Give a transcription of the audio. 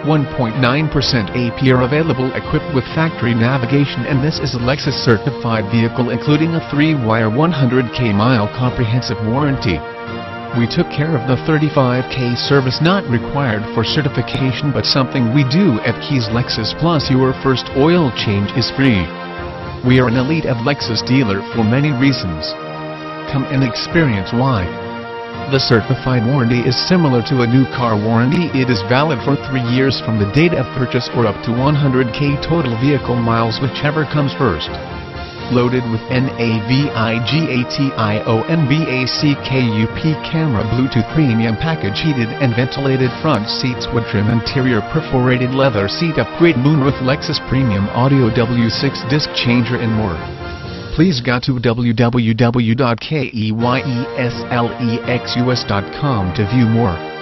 1.9% APR available equipped with factory navigation, and this is a Lexus certified vehicle including a 3-wire 100k mile comprehensive warranty. We took care of the 35k service not required for certification but something we do at Keys Lexus, plus your first oil change is free. We are an elite of Lexus dealer for many reasons. Come and experience why. The certified warranty is similar to a new car warranty. It is valid for 3 years from the date of purchase or up to 100k total vehicle miles, whichever comes first. Loaded with NAVIGATIONBACKUP camera, Bluetooth premium package, heated and ventilated front seats, wood trim interior, perforated leather seat upgrade, moonroof, Lexus premium audio, W6 disc changer and more. Please go to www.KEYSLEXUS.com to view more.